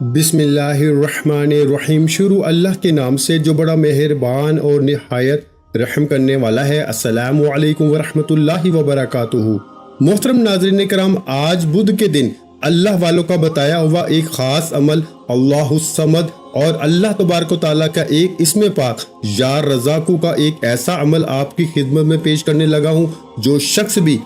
बिस्मिल्लाहिर्रहमानिर्रहीम। शुरू अल्लाह के नाम से जो बड़ा मेहरबान और निहायत रहम करने वाला है। अस्सलामु अलैकुम वरहमतुल्लाहि वबरकातुहू। मोहतरम नाज़रीन करम, आज बुध के दिन अल्लाह वालों का बताया हुआ एक खास अमल अल्लाहुस्समद और अल्लाह तबारक व तआला का एक इसमें पाक या रज़ाकू का एक ऐसा अमल आपकी खिदमत में पेश करने लगा हूँ। जो शख्स भी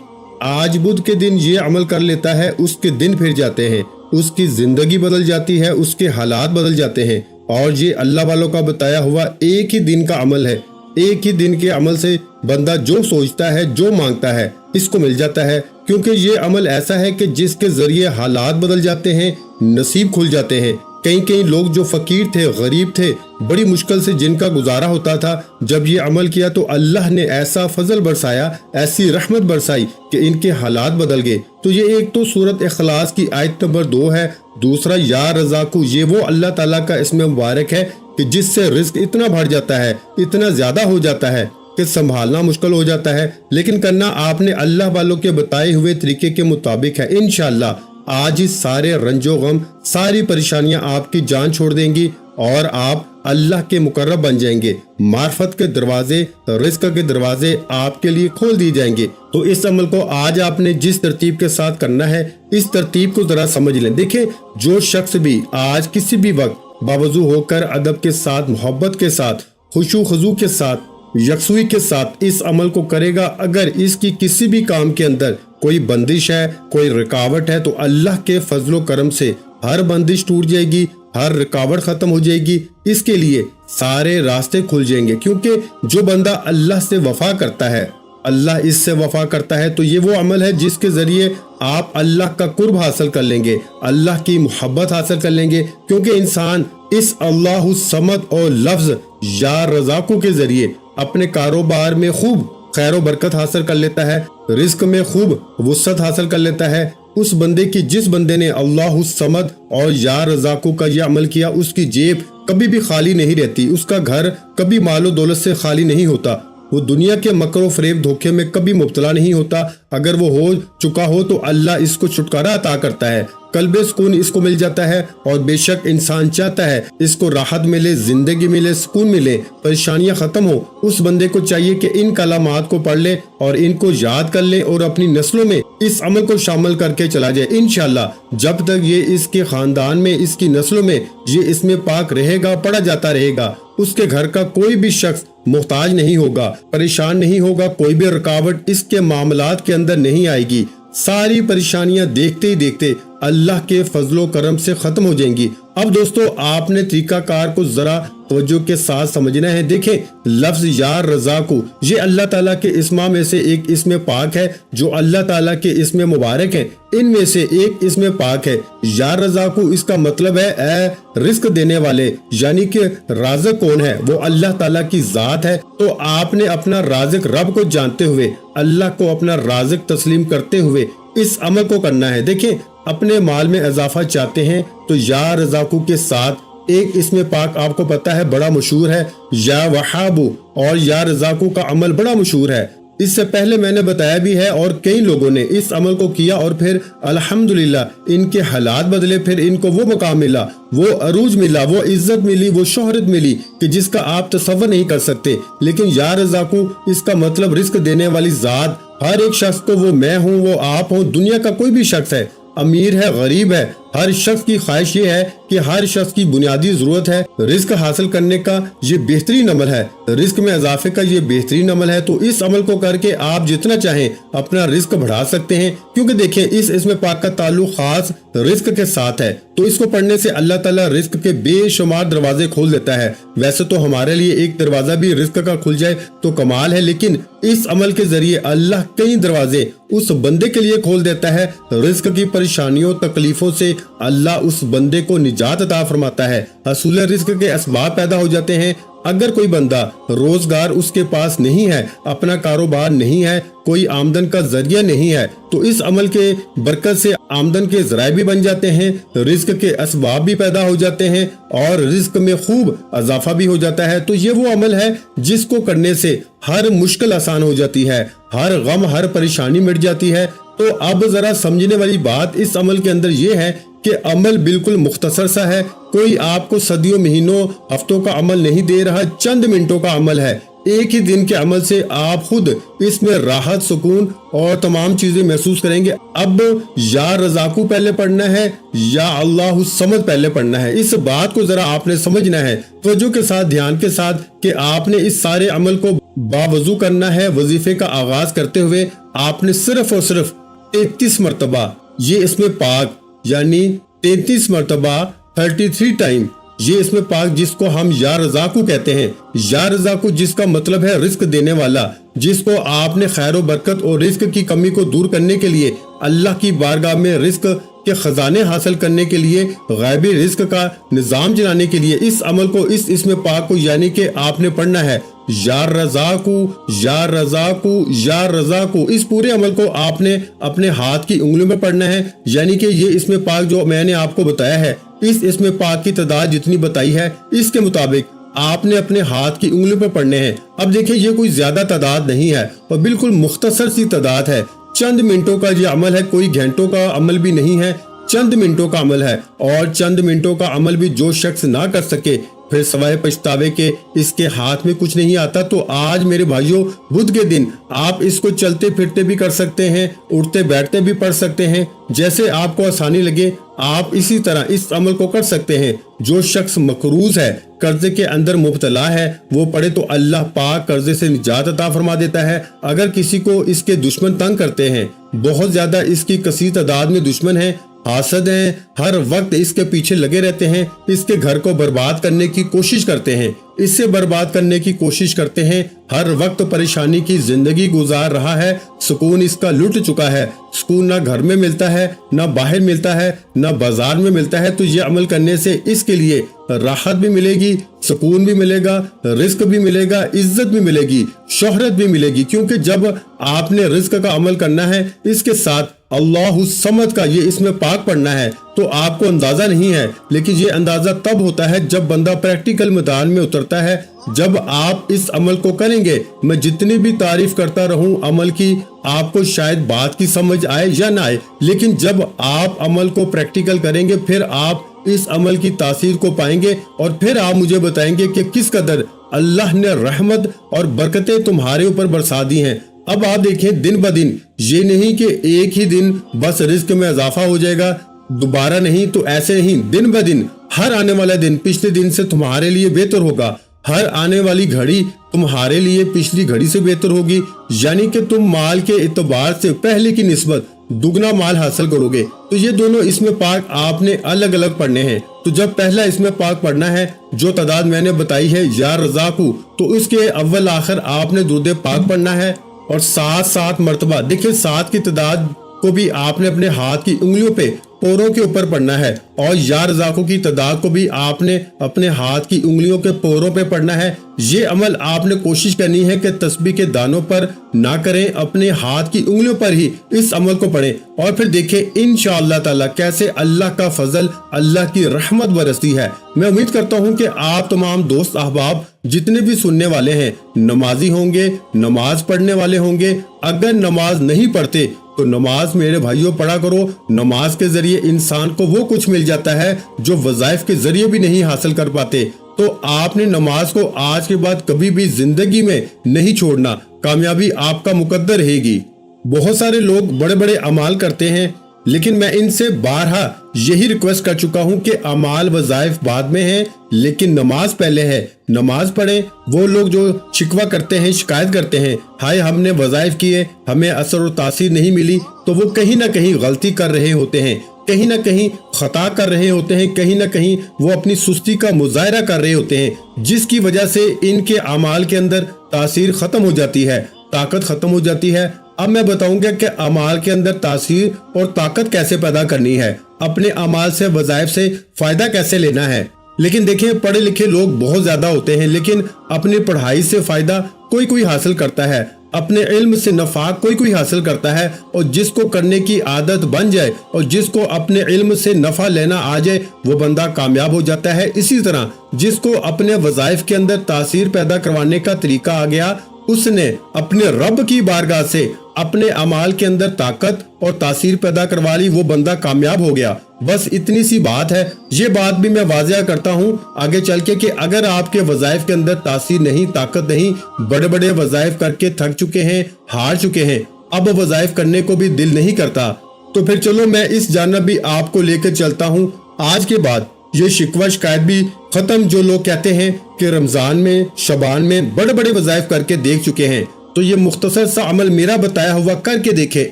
आज बुध के दिन ये अमल कर लेता है, उसके दिन फिर जाते हैं, उसकी जिंदगी बदल जाती है, उसके हालात बदल जाते हैं। और ये अल्लाह वालों का बताया हुआ एक ही दिन का अमल है। एक ही दिन के अमल से बंदा जो सोचता है, जो मांगता है, इसको मिल जाता है। क्योंकि ये अमल ऐसा है कि जिसके जरिए हालात बदल जाते हैं, नसीब खुल जाते हैं। कई लोग जो फकीर थे, गरीब थे, बड़ी मुश्किल से जिनका गुजारा होता था, जब ये अमल किया तो अल्लाह ने ऐसा फजल बरसाया, ऐसी रहमत बरसाई कि इनके हालात बदल गए। तो ये एक तो सूरत इखलास की आयत नंबर 2 है। दूसरा या रज़ाकू, ये वो अल्लाह ताला का इसमें मुबारक है कि जिससे रिस्क इतना बढ़ जाता है, इतना ज्यादा हो जाता है कि संभालना मुश्किल हो जाता है। लेकिन करना आपने अल्लाह वालों के बताए हुए तरीके के मुताबिक है। इंशाअल्लाह आज ही सारे रंजो गम, सारी परेशानियां आपकी जान छोड़ देंगी और आप अल्लाह के मुकर्रब बन जाएंगे। मार्फत के दरवाजे, रिस्क के दरवाजे आपके लिए खोल दिए जाएंगे। तो इस अमल को आज आपने जिस तरतीब के साथ करना है, इस तरतीब को जरा समझ लें। देखें, जो शख्स भी आज किसी भी वक्त बावजू होकर अदब के साथ, मोहब्बत के साथ, खुशू खजू के साथ, यकसुई के साथ इस अमल को करेगा, अगर इसकी किसी भी काम के अंदर कोई बंदिश है, कोई रुकावट है, तो अल्लाह के फजलो करम से हर बंदिश टूट जाएगी, हर रुकावट खत्म हो जाएगी। इसके लिए सारे रास्ते खुल जाएंगे। क्योंकि जो बंदा अल्लाह से वफा करता है, अल्लाह इससे वफा करता है, तो ये वो अमल है जिसके जरिए आप अल्लाह का कुर्ब हासिल कर लेंगे, अल्लाह की मोहब्बत हासिल कर लेंगे। क्योंकि इंसान इस अल्लाहुस्समद और लफ्ज या रज़ाकू के जरिए अपने कारोबार में खूब खैर व बरकत हासिल कर लेता है, रिस्क में खूब वुसअत हासिल कर लेता है। उस बंदे की, जिस बंदे ने अल्लाहुस्समद और या रज़ाकू का यह अमल किया, उसकी जेब कभी भी खाली नहीं रहती, उसका घर कभी मालो दौलत से खाली नहीं होता, वो दुनिया के मकर फरेब धोखे में कभी मुब्तला नहीं होता। अगर वो हो चुका हो तो अल्लाह इसको छुटकारा अता करता है, कल्बे सुकून इसको मिल जाता है। और बेशक इंसान चाहता है इसको राहत मिले, जिंदगी मिले, सुकून मिले, परेशानियां खत्म हो। उस बंदे को चाहिए कि इन कलामात को पढ़ ले और इनको याद कर ले और अपनी नस्लों में इस अमल को शामिल करके चला जाए। इंशाअल्लाह जब तक ये इसके खानदान में, इसकी नस्लों में ये इसमें पाक रहेगा, पढ़ा जाता रहेगा, उसके घर का कोई भी शख्स मुहताज नहीं होगा, परेशान नहीं होगा, कोई भी रुकावट इसके मामलात के अंदर नहीं आएगी। सारी परेशानियां देखते ही देखते अल्लाह के फजलो करम से खत्म हो जाएंगी। अब दोस्तों, आपने तरीकाकार को जरा तवज्जो के साथ समझना है। देखें, लफ्ज या रज़ाकू ये अल्लाह ताला के इस्मा में से एक इसमें पाक है, जो अल्लाह ताला के इसमें मुबारक है, इनमें से एक इसमें पाक है। या रज़ाकू इसका मतलब है ए रिस्क देने वाले, यानी कि राज़िक कौन है? वो अल्लाह ताला की जात है। तो आपने अपना राज़िक रब को जानते हुए, अल्लाह को अपना राज़िक तस्लीम करते हुए इस अमल को करना है। देखें, अपने माल में इजाफा चाहते हैं तो या रज़ाकू के साथ एक इसमें पाक आपको पता है बड़ा मशहूर है, या वहाबू। और या रज़ाकू का अमल बड़ा मशहूर है, इससे पहले मैंने बताया भी है और कई लोगों ने इस अमल को किया और फिर अल्हम्दुलिल्लाह इनके हालात बदले, फिर इनको वो मकाम मिला, वो अरूज मिला, वो इज्जत मिली, वो शोहरत मिली कि जिसका आप तसव्वुर नहीं कर सकते। लेकिन या रज़ाकू इसका मतलब रिस्क देने वाली जात, हर एक शख्स को, वो मैं हूँ, वो आप हो, दुनिया का कोई भी शख्स है, अमीर है, गरीब है, हर शख्स की ख्वाहिश ये है कि हर शख्स की बुनियादी जरूरत है रिस्क हासिल करने का। ये बेहतरीन अमल है, रिस्क में इजाफे का ये बेहतरीन अमल है। तो इस अमल को करके आप जितना चाहें अपना रिस्क बढ़ा सकते हैं। क्योंकि देखें, इसमें पाक का ताल्लुक खास रिस्क के साथ है। तो इसको पढ़ने से अल्लाह ताला रिस्क के बेशुमार दरवाजे खोल देता है। वैसे तो हमारे लिए एक दरवाजा भी रिस्क का खुल जाए तो कमाल है, लेकिन इस अमल के जरिए अल्लाह कई दरवाजे उस बंदे के लिए खोल देता है। रिस्क की परेशानियों, तकलीफों से अल्लाह उस बंदे को निजात अता फरमाता है, हसूल रिस्क के असबाब पैदा हो जाते हैं। अगर कोई बंदा रोजगार उसके पास नहीं है, अपना कारोबार नहीं है, कोई आमदन का जरिया नहीं है, तो इस अमल के बरकत से आमदन के जराए भी बन जाते हैं, रिस्क के असबाब भी पैदा हो जाते हैं और रिस्क में खूब इजाफा भी हो जाता है। तो ये वो अमल है जिसको करने से हर मुश्किल आसान हो जाती है, हर गम, हर परेशानी मिट जाती है। तो अब जरा समझने वाली बात इस अमल के अंदर ये है कि अमल बिल्कुल मुख्तसर सा है, कोई आपको सदियों महीनों हफ्तों का अमल नहीं दे रहा, चंद मिनटों का अमल है। एक ही दिन के अमल से आप खुद इसमें राहत, सुकून और तमाम चीजें महसूस करेंगे। अब या रज़ाकू पहले पढ़ना है या अल्लाहु समद पहले पढ़ना है, इस बात को जरा आपने समझना है तवज्जो के साथ, ध्यान के साथ, कि आपने इस सारे अमल को बावजू करना है। वजीफे का आगाज करते हुए आपने सिर्फ और सिर्फ 33 मरतबा ये इसमें पाक, यानी 33 मरतबा 33 टाइम ये इसमें पाक, जिसको हम या रज़ाकू कहते हैं। या रज़ाकू जिसका मतलब है रिस्क देने वाला, जिसको आपने खैर बरकत और रिस्क की कमी को दूर करने के लिए, अल्लाह की बारगाह में रिस्क के खजाने हासिल करने के लिए, गायबी रिस्क का निजाम चलाने के लिए इस अमल को, इस इसमें पाक को, यानी कि आपने पढ़ना है या रज़ाकू या रज़ाकू या रज़ाकू। इस पूरे अमल को आपने अपने हाथ की उंगलियों में पढ़ना है, यानी कि ये इसमें पाक जो मैंने आपको बताया है, इस इसमें पाक की तादाद जितनी बताई है इसके मुताबिक आपने अपने हाथ की उंगलियों पर पढ़ने हैं। अब देखिए, ये कोई ज्यादा तादाद नहीं है और बिल्कुल मुख्तसर सी तादाद है। चंद मिनटों का ये अमल है, कोई घंटों का अमल भी नहीं है, चंद मिनटों का अमल है। और चंद मिनटों का अमल भी जो शख्स ना कर सके फिर सवाए पछतावे के इसके हाथ में कुछ नहीं आता। तो आज मेरे भाइयों, बुध के दिन आप इसको चलते फिरते भी कर सकते हैं, उठते बैठते भी पढ़ सकते हैं, जैसे आपको आसानी लगे आप इसी तरह इस अमल को कर सकते हैं। जो शख्स मकरूज है, कर्जे के अंदर मुब्तला है, वो पढ़े तो अल्लाह पाक कर्जे से निजात अता फरमा देता है। अगर किसी को इसके दुश्मन तंग करते हैं, बहुत ज्यादा इसकी कसीर तादाद में दुश्मन है, हासद हैं, हर वक्त इसके पीछे लगे रहते हैं, इसके घर को बर्बाद करने की कोशिश करते हैं, इससे बर्बाद करने की कोशिश करते हैं, हर वक्त परेशानी की जिंदगी गुजार रहा है, सुकून इसका लुट चुका है, सुकून ना घर में मिलता है, ना बाहर मिलता है, ना बाजार में मिलता है। तो ये अमल करने से इसके लिए राहत भी मिलेगी, सुकून भी मिलेगा, रिस्क भी मिलेगा, इज्जत भी मिलेगी, शोहरत भी मिलेगी। क्योंकि जब आपने रिस्क का अमल करना है, इसके साथ अल्लाहु समद का ये इसमें पाक पढ़ना है, तो आपको अंदाजा नहीं है, लेकिन ये अंदाजा तब होता है जब बंदा प्रैक्टिकल मैदान में उतरता है। जब आप इस अमल को करेंगे, मैं जितनी भी तारीफ करता रहूं अमल की, आपको शायद बात की समझ आए या ना आए, लेकिन जब आप अमल को प्रैक्टिकल करेंगे फिर आप इस अमल की तासीर को पाएंगे और फिर आप मुझे बताएंगे कि किस कदर अल्लाह ने रहमत और बरकतें तुम्हारे ऊपर बरसा दी हैं। अब आप देखें, दिन ब दिन, ये नहीं कि एक ही दिन बस रिस्क में इजाफा हो जाएगा, दोबारा नहीं, तो ऐसे नहीं, दिन ब दिन, हर आने वाला दिन पिछले दिन से तुम्हारे लिए बेहतर होगा, हर आने वाली घड़ी तुम्हारे लिए पिछली घड़ी से बेहतर होगी, यानी कि तुम माल के एतबार से पहले की निस्बत दुगना माल हासिल करोगे। तो ये दोनों इसमें पाक आपने अलग अलग पढ़ने हैं। तो जब पहला इसमें पाक पढ़ना है, जो तादाद मैंने बताई है या रज़ाकू, तो उसके अव्वल आखिर आपने दुरूद पाक पढ़ना है और 7 मरतबा, देखिए 7 की तादाद को भी आपने अपने हाथ की उंगलियों पे, पोरों के ऊपर पढ़ना है, और या रज़ाकू की तादाद को भी आपने अपने हाथ की उंगलियों के पोरों पे पढ़ना है। ये अमल आपने कोशिश करनी है कि तस्बीह के दानों पर ना करें, अपने हाथ की उंगलियों पर ही इस अमल को पढ़ें और फिर देखें इंशाअल्लाह ताला कैसे अल्लाह का फजल, अल्लाह की रहमत बरसती है। मैं उम्मीद करता हूँ कि आप तमाम दोस्त अहबाब जितने भी सुनने वाले हैं नमाजी होंगे, नमाज पढ़ने वाले होंगे। अगर नमाज नहीं पढ़ते तो नमाज मेरे भाइयों पढ़ा करो। नमाज के जरिए इंसान को वो कुछ मिल जाता है जो वज़ाइफ के जरिए भी नहीं हासिल कर पाते। तो आपने नमाज को आज के बाद कभी भी जिंदगी में नहीं छोड़ना, कामयाबी आपका मुकद्दर रहेगी। बहुत सारे लोग बड़े बड़े अमाल करते हैं, लेकिन मैं इनसे बारहा यही रिक्वेस्ट कर चुका हूं कि अमाल वज़ाइफ बाद में है, लेकिन नमाज पहले है। नमाज पढ़ें। वो लोग जो शिकवा करते हैं, शिकायत करते हैं, हाय हमने वज़ाइफ किए, हमें असर और तासीर नहीं मिली, तो वो कहीं ना कहीं गलती कर रहे होते हैं, कहीं ना कहीं खता कर रहे होते हैं, कहीं ना कहीं वो अपनी सुस्ती का मुजाहरा कर रहे होते हैं, जिसकी वजह से इनके अमाल के अंदर तासीर खत्म हो जाती है, ताकत खत्म हो जाती है। अब मैं बताऊंगा कि अमाल के अंदर तासीर और ताकत कैसे पैदा करनी है, अपने अमाल से, वज़ाइफ से फायदा कैसे लेना है। लेकिन देखिए, पढ़े लिखे लोग बहुत ज्यादा होते हैं, लेकिन अपनी पढ़ाई से फायदा कोई कोई हासिल करता है, अपने इल्म से नफा कोई कोई हासिल करता है, और जिसको करने की आदत बन जाए और जिसको अपने इल्म से नफा लेना आ जाए वो बंदा कामयाब हो जाता है। इसी तरह जिसको अपने वज़ाइफ के अंदर तासीर पैदा करवाने का तरीका आ गया, उसने अपने रब की बारगाह से اپنے اعمال کے اندر طاقت اور تاثیر پیدا کروا لی، وہ بندہ کامیاب ہو گیا۔ بس اتنی سی بات ہے۔ یہ بات بھی میں واضح کرتا ہوں آگے چل کے کہ اگر آپ کے وظائف کے اندر تاثیر نہیں، طاقت نہیں، بڑے بڑے وظائف کر کے تھک چکے ہیں، ہار چکے ہیں، اب وظائف کرنے کو بھی دل نہیں کرتا، تو پھر چلو میں اس جانب بھی آپ کو لے کر چلتا ہوں۔ آج کے بعد یہ شکوہ شکایت بھی ختم۔ جو لوگ کہتے ہیں کہ رمضان میں، شعبان میں بڑے بڑے وظائف کر کے دیکھ چکے ہیں، تو یہ مختصر سا عمل میرا بتایا ہوا کر کے دیکھیں،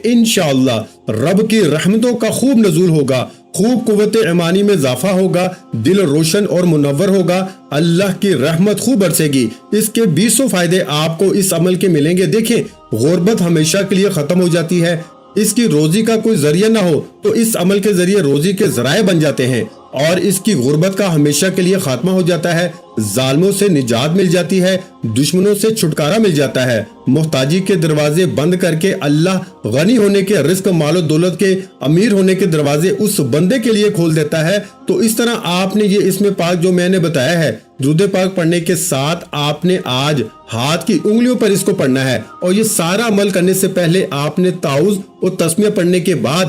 انشاءاللہ رب کی رحمتوں کا خوب نزول ہوگا، خوب قوت ایمانی میں اضافہ ہوگا، دل روشن اور منور ہوگا، اللہ کی رحمت خوب برسے گی۔ اس کے 20 فائدے آپ کو اس عمل کے ملیں گے۔ دیکھیں، غربت ہمیشہ کے لیے ختم ہو جاتی ہے۔ اس کی روزی کا کوئی ذریعہ نہ ہو تو اس عمل کے ذریعے روزی کے ذرائع بن جاتے ہیں، اور اس کی غربت کا ہمیشہ کے لیے خاتمہ ہو جاتا ہے، ظالموں سے نجات مل جاتی ہے، دشمنوں سے چھٹکارا مل جاتا ہے، محتاجی کے دروازے بند کر کے اللہ غنی ہونے کے، رزق مال و دولت کے، امیر ہونے کے دروازے اس بندے کے لیے کھول دیتا ہے۔ تو اس طرح آپ نے یہ اسم پاک جو میں نے بتایا ہے، درود پاک پڑھنے کے ساتھ آپ نے آج ہاتھ کی انگلیوں پر اس کو پڑھنا ہے، اور یہ سارا عمل کرنے سے پہلے آپ نے تعوذ اور تسمیہ پڑھنے کے بعد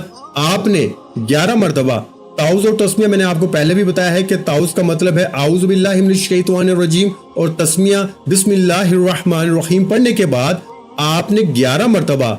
آپ نے 11 مرتبہ تعوذ اور تسمیہ، میں نے آپ کو پہلے بھی بتایا ہے کہ تعوذ کا مطلب ہے اعوذ باللہ من الشیطان الرجیم، اور تسمیہ بسم اللہ الرحمن الرحیم پڑھنے کے بعد آپ نے 11 مرتبہ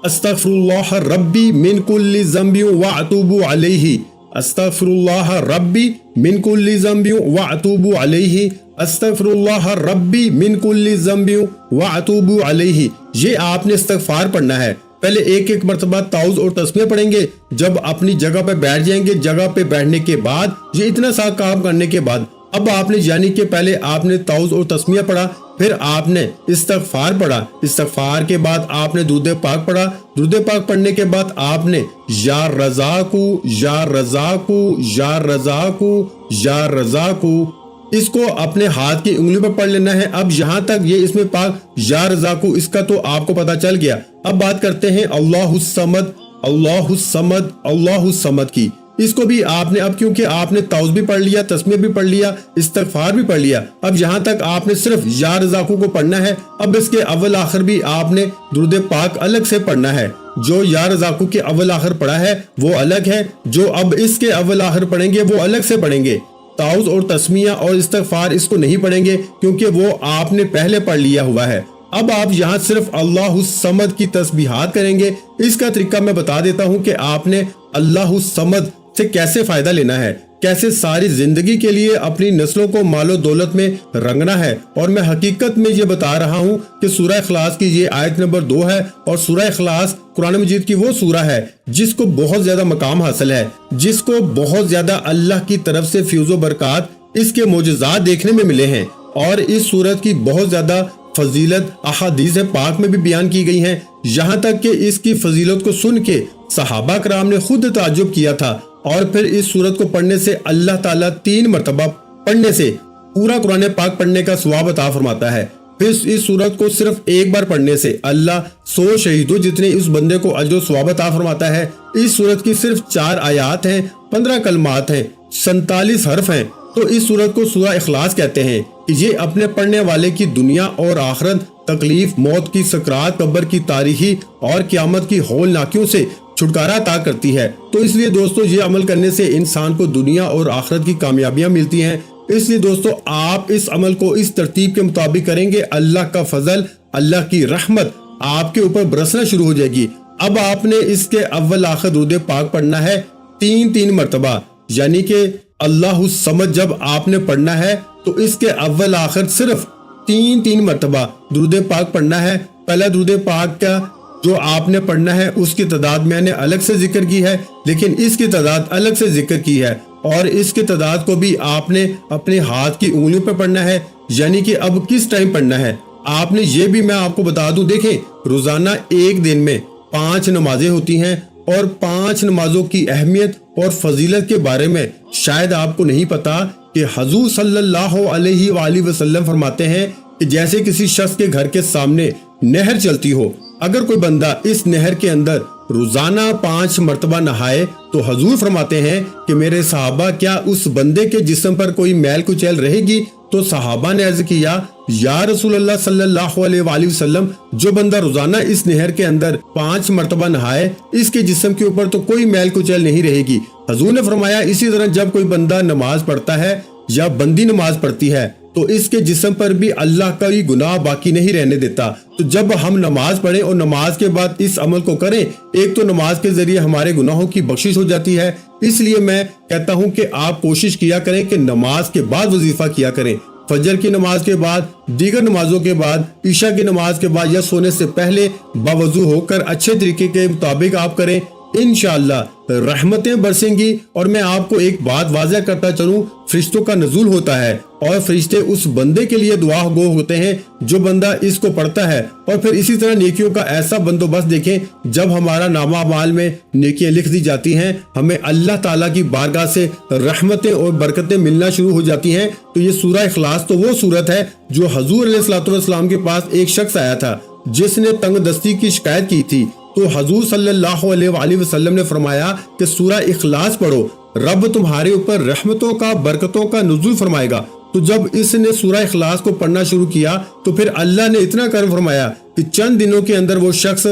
استغفر اللہ ربی من کل ذنب واتوب علیہ، استغفر اللہ ربی من کل ذنب واتوب علیہ، استغفر اللہ ربی من کل ذنب واتوب علیہ۔ یہ آپ نے استغفار پڑھنا ہے۔ پہلے ایک ایک مرتبہ تعوذ اور تسمیہ پڑھیں گے، جب اپنی جگہ پہ بیٹھ جائیں گے، جگہ پہ بیٹھنے کے بعد یہ اتنا سا کام کرنے کے بعد اب آپ نے یعنی کہ پہلے آپ نے تعوذ اور تسمیہ پڑھا، پھر آپ نے استغفار پڑھا، استغفار کے بعد آپ نے درود پاک پڑھا، درود پاک پڑھنے کے بعد آپ نے یا رزاقو یا رزاقو یا رزاقو یا رزاقو، اس کو اپنے ہاتھ کی انگلیوں پر پڑھ لینا ہے۔ اب یہاں تک یہ اس میں پاک یا رزاقو اس کا تو آپ کو پتا چل گیا۔ اب بات کرتے ہیں اللہ الصمد، اللہ الصمد، اللہ الصمد کی۔ اس کو بھی آپ نے، اب کیونکہ آپ نے تعوذ بھی پڑھ لیا، تسمیہ بھی پڑھ لیا، استغفار بھی پڑھ لیا، اب یہاں تک آپ نے صرف یا رزاقو کو پڑھنا ہے۔ اب اس کے اول آخر بھی آپ نے درود پاک الگ سے پڑھنا ہے۔ جو یا رزاقو کے اول آخر پڑھا ہے وہ الگ ہے، جو اب اس کے اول آخر پڑھیں گے وہ الگ سے پڑھیں گے۔ تعوذ اور تسمیہ اور استغفار اس کو نہیں پڑھیں گے کیونکہ وہ آپ نے پہلے پڑھ لیا ہوا ہے۔ اب آپ یہاں صرف اللہ الصمد کی تسبیحات کریں گے۔ اس کا طریقہ میں بتا دیتا ہوں کہ آپ نے اللہ الصمد سے کیسے فائدہ لینا ہے، کیسے ساری زندگی کے لیے اپنی نسلوں کو مال و دولت میں رنگنا ہے۔ اور میں حقیقت میں یہ بتا رہا ہوں کہ سورہ اخلاص کی یہ آیت نمبر 2 ہے، اور سورہ اخلاص قرآن مجید کی وہ سورہ ہے جس کو بہت زیادہ مقام حاصل ہے، جس کو بہت زیادہ اللہ کی طرف سے فیض و برکات، اس کے معجزات دیکھنے میں ملے ہیں، اور اس سورت کی بہت زیادہ فضیلت احادیث پاک میں بھی بیان کی گئی ہیں، یہاں تک کہ اس کی فضیلت کو سن کے صحابہ کرام نے خود تعجب کیا تھا۔ اور پھر اس سورت کو پڑھنے سے اللہ تعالیٰ 3 مرتبہ پڑھنے سے پورا قرآن پاک پڑھنے کا ثواب عطا فرماتا ہے۔ پھر اس سورت کو صرف ایک بار پڑھنے سے اللہ 100 شہیدوں جتنے اس بندے کو اجر و ثواب عطا فرماتا ہے۔ اس سورت کی صرف 4 آیات ہیں، 15 کلمات ہیں، 47 حرف ہیں، تو اس سورت کو سورہ اخلاص کہتے ہیں۔ یہ اپنے پڑھنے والے کی دنیا اور آخرت، تکلیف، موت کی سکرات، قبر کی تاریخی اور قیامت کی ہولناکیوں سے چھٹکارا عطا کرتی ہے۔ تو اس لیے دوستو یہ عمل کرنے سے انسان کو دنیا اور آخرت کی کامیابیاں ملتی ہیں۔ اس لیے دوستو آپ اس عمل کو اس ترتیب کے مطابق کریں گے، اللہ کا فضل، اللہ کی رحمت آپ کے اوپر برسنا شروع ہو جائے گی۔ اب آپ نے اس کے اول آخر درود پاک پڑھنا ہے 3 مرتبہ، یعنی کہ اللہ الصمد جب آپ نے پڑھنا ہے تو اس کے اول آخر صرف 3 مرتبہ درود پاک پڑھنا ہے۔ پہلا درود پاک کا جو آپ نے پڑھنا ہے اس کی تعداد میں نے الگ سے ذکر کی ہے، لیکن اس کی تعداد الگ سے ذکر کی ہے، اور اس کی تعداد کو بھی آپ نے اپنے ہاتھ کی انگلیوں پہ پڑھنا ہے، یعنی کہ اب کس ٹائم پڑھنا ہے آپ نے یہ بھی میں آپ کو بتا دوں۔ دیکھیں، روزانہ ایک دن میں 5 نمازیں ہوتی ہیں، اور 5 نمازوں کی اہمیت اور فضیلت کے بارے میں شاید آپ کو نہیں پتا کہ حضور صلی اللہ علیہ وآلہ وسلم فرماتے ہیں کہ جیسے کسی شخص کے گھر کے سامنے نہر چلتی ہو، اگر کوئی بندہ اس نہر کے اندر روزانہ 5 مرتبہ نہائے تو حضور فرماتے ہیں کہ میرے صحابہ کیا اس بندے کے جسم پر کوئی میل کچیل رہے گی؟ تو صحابہ نے عرض کیا یا رسول اللہ صلی اللہ علیہ وآلہ وسلم جو بندہ روزانہ اس نہر کے اندر 5 مرتبہ نہائے اس کے جسم کے اوپر تو کوئی میل کچیل نہیں رہے گی۔ حضور نے فرمایا اسی طرح جب کوئی بندہ نماز پڑھتا ہے یا بندی نماز پڑھتی ہے تو اس کے جسم پر بھی اللہ کا ہی گناہ باقی نہیں رہنے دیتا۔ تو جب ہم نماز پڑھیں اور نماز کے بعد اس عمل کو کریں، ایک تو نماز کے ذریعے ہمارے گناہوں کی بخشش ہو جاتی ہے، اس لیے میں کہتا ہوں کہ آپ کوشش کیا کریں کہ نماز کے بعد وظیفہ کیا کریں، فجر کی نماز کے بعد، دیگر نمازوں کے بعد، عشاء کی نماز کے بعد یا سونے سے پہلے باوضو ہو کر اچھے طریقے کے مطابق آپ کریں، انشاءاللہ رحمتیں برسیں گی۔ اور میں آپ کو ایک بات واضح کرتا چلوں، فرشتوں کا نزول ہوتا ہے اور فرشتے اس بندے کے لیے دعا گو ہوتے ہیں جو بندہ اس کو پڑھتا ہے۔ اور پھر اسی طرح نیکیوں کا ایسا بندوبست دیکھیں، جب ہمارا نامہ اعمال میں نیکیاں لکھ دی جاتی ہیں، ہمیں اللہ تعالیٰ کی بارگاہ سے رحمتیں اور برکتیں ملنا شروع ہو جاتی ہیں۔ تو یہ سورہ اخلاص تو وہ سورت ہے جو حضور علیہ الصلوۃ والسلام کے پاس ایک شخص آیا تھا جس نے تنگ دستی کی شکایت کی تھی، تو حضور صلی اللہ علیہ وآلہ وسلم نے فرمایا کہ سورہ اخلاص پڑھو، رب تمہارے اوپر رحمتوں کا برکتوں کا نزول فرمائے گا۔ تو جب اس نے سورہ اخلاص کو پڑھنا شروع کیا تو پھر اللہ نے اتنا کرم فرمایا کہ چند دنوں کے اندر وہ شخص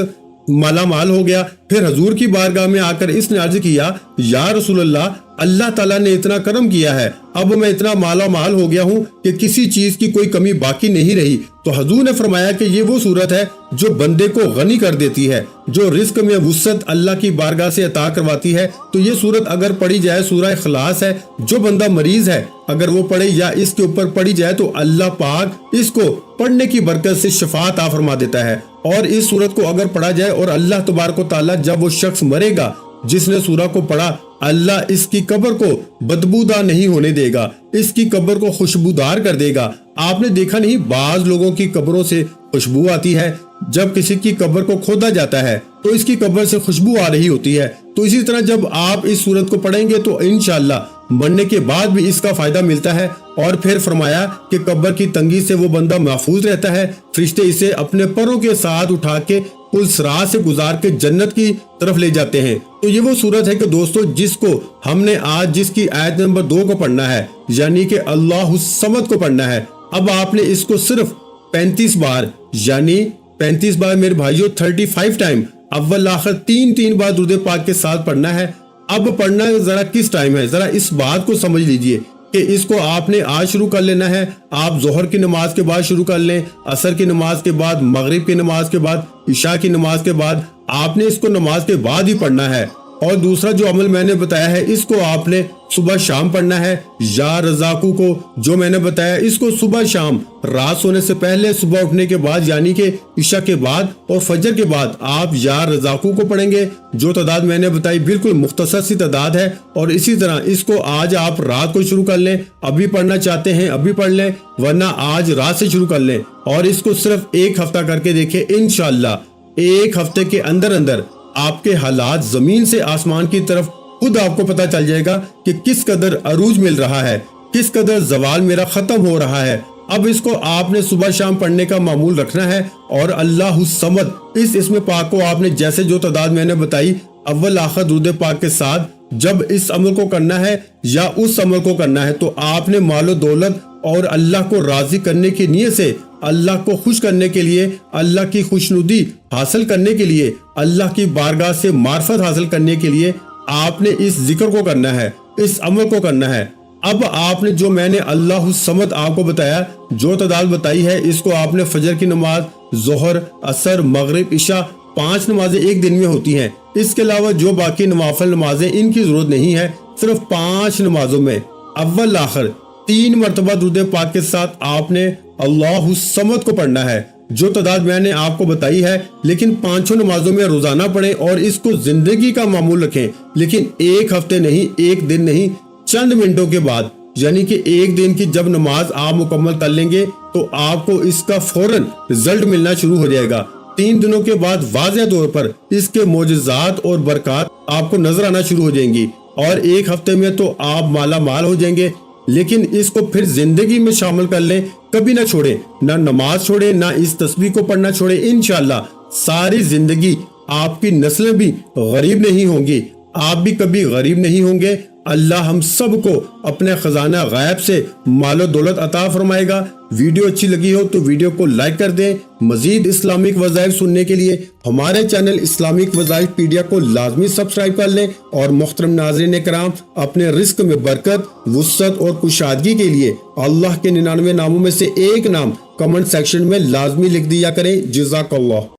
مالا مال ہو گیا۔ پھر حضور کی بارگاہ میں آ کر اس نے عرض کیا یا رسول اللہ تعالیٰ نے اتنا کرم کیا ہے، اب میں اتنا مالا مال ہو گیا ہوں کہ کسی چیز کی کوئی کمی باقی نہیں رہی۔ تو حضور نے فرمایا کہ یہ وہ صورت ہے جو بندے کو غنی کر دیتی ہے، جو رزق میں وسعت اللہ کی بارگاہ سے عطا کرواتی ہے۔ تو یہ صورت اگر پڑھی جائے، سورہ اخلاص ہے، جو بندہ مریض ہے اگر وہ پڑھے یا اس کے اوپر پڑھی جائے تو اللہ پاک اس کو پڑھنے کی برکت سے شفا عطا فرما دیتا ہے۔ اور اس صورت کو اگر پڑھا جائے اور اللہ تبارک و تعالیٰ جب وہ شخص مرے گا جس نے سورہ کو پڑھا، اللہ اس کی قبر کو بدبودار نہیں ہونے دے گا، اس کی قبر کو خوشبودار کر دے گا۔ آپ نے دیکھا نہیں بعض لوگوں کی قبروں سے خوشبو آتی ہے، جب کسی کی قبر کو کھودا جاتا ہے تو اس کی قبر سے خوشبو آ رہی ہوتی ہے۔ تو اسی طرح جب آپ اس صورت کو پڑھیں گے تو انشاءاللہ مرنے کے بعد بھی اس کا فائدہ ملتا ہے۔ اور پھر فرمایا کہ قبر کی تنگی سے وہ بندہ محفوظ رہتا ہے، فرشتے اسے اپنے پروں کے ساتھ اٹھا کے پل صراط سے گزار کے جنت کی طرف لے جاتے ہیں۔ تو یہ وہ صورت ہے کہ دوستو جس کو ہم نے آج جس کی آیت نمبر 2 کو پڑھنا ہے، یعنی کہ اللہ الصمد کو پڑھنا ہے۔ اب آپ نے اس کو صرف 35 بار، یعنی 35 بار میرے بھائیوں 35 ٹائم اول آخر 3 بار درود پاک کے ساتھ پڑھنا ہے۔ اب پڑھنا ذرا کس ٹائم ہے، ذرا اس بات کو سمجھ لیجئے کہ اس کو آپ نے آج شروع کر لینا ہے۔ آپ ظہر کی نماز کے بعد شروع کر لیں، عصر کی نماز کے بعد، مغرب کی نماز کے بعد، عشاء کی نماز کے بعد، آپ نے اس کو نماز کے بعد ہی پڑھنا ہے۔ اور دوسرا جو عمل میں نے بتایا ہے اس کو آپ نے صبح شام پڑھنا ہے۔ یا رزاقو کو جو میں نے بتایا اس کو صبح شام، رات سونے سے پہلے، صبح اٹھنے کے بعد یعنی کہ عشاء کے بعد اور فجر کے بعد آپ یا رزاقو کو پڑھیں گے۔ جو تعداد میں نے بتائی بالکل مختصر سی تعداد ہے، اور اسی طرح اس کو آج آپ رات کو شروع کر لیں، ابھی پڑھنا چاہتے ہیں ابھی پڑھ لیں، ورنہ آج رات سے شروع کر لیں، اور اس کو صرف 1 ہفتہ کر کے دیکھیں۔ انشاءاللہ 1 ہفتے کے اندر آپ کے حالات زمین سے آسمان کی طرف خود آپ کو پتا چل جائے گا کہ کس قدر عروج مل رہا ہے، کس قدر زوال میرا ختم ہو رہا ہے۔ اب اس کو آپ نے صبح شام پڑھنے کا معمول رکھنا ہے، اور اللہ الصمد اس اسم پاک کو آپ نے جیسے جو تعداد میں نے بتائی اول آخر درود پاک کے ساتھ جب اس عمل کو کرنا ہے یا اس عمل کو کرنا ہے تو آپ نے مال و دولت اور اللہ کو راضی کرنے کی نیت سے، اللہ کو خوش کرنے کے لیے، اللہ کی خوشنودی حاصل کرنے کے لیے، اللہ کی بارگاہ سے معرفت حاصل کرنے کے لیے آپ نے اس ذکر کو کرنا ہے، اس عمل کو کرنا ہے۔ اب آپ نے جو میں نے اللہ الصمد آپ کو بتایا، جو تعداد بتائی ہے، اس کو آپ نے فجر کی نماز، ظہر، عصر، مغرب، عشاء 5 نمازیں ایک دن میں ہوتی ہیں۔ اس کے علاوہ جو باقی نوافل نمازیں ان کی ضرورت نہیں ہے، صرف 5 نمازوں میں اول آخر 3 مرتبہ درود پاک کے ساتھ آپ نے اللہ الصمد کو پڑھنا ہے، جو تعداد میں نے آپ کو بتائی ہے، لیکن 5 نمازوں میں روزانہ پڑھیں اور اس کو زندگی کا معمول رکھیں، لیکن 1 ہفتے نہیں، 1 دن نہیں، چند منٹوں کے بعد، یعنی کہ 1 دن کی جب نماز آپ مکمل کر لیں گے تو آپ کو اس کا فوراً رزلٹ ملنا شروع ہو جائے گا۔ 3 دنوں کے بعد واضح طور پر اس کے معجزات اور برکات آپ کو نظر آنا شروع ہو جائیں گی، اور 1 ہفتے میں تو آپ مالا مال ہو جائیں گے۔ لیکن اس کو پھر زندگی میں شامل کر لیں، کبھی نہ چھوڑیں، نہ نماز چھوڑیں، نہ اس تسبیح کو پڑھنا چھوڑیں۔ انشاءاللہ ساری زندگی آپ کی نسلیں بھی غریب نہیں ہوں گی، آپ بھی کبھی غریب نہیں ہوں گے، اللہ ہم سب کو اپنے خزانہ غیب سے مال و دولت عطا فرمائے گا۔ ویڈیو اچھی لگی ہو تو ویڈیو کو لائک کر دیں۔ مزید اسلامک وظائف سننے کے لیے ہمارے چینل اسلامک وظائف پیڈیا کو لازمی سبسکرائب کر لیں، اور محترم ناظرین کرام، اپنے رزق میں برکت، وسعت اور کشادگی کے لیے اللہ کے 99 ناموں میں سے ایک نام کمنٹ سیکشن میں لازمی لکھ دیا کریں۔ جزاک اللہ۔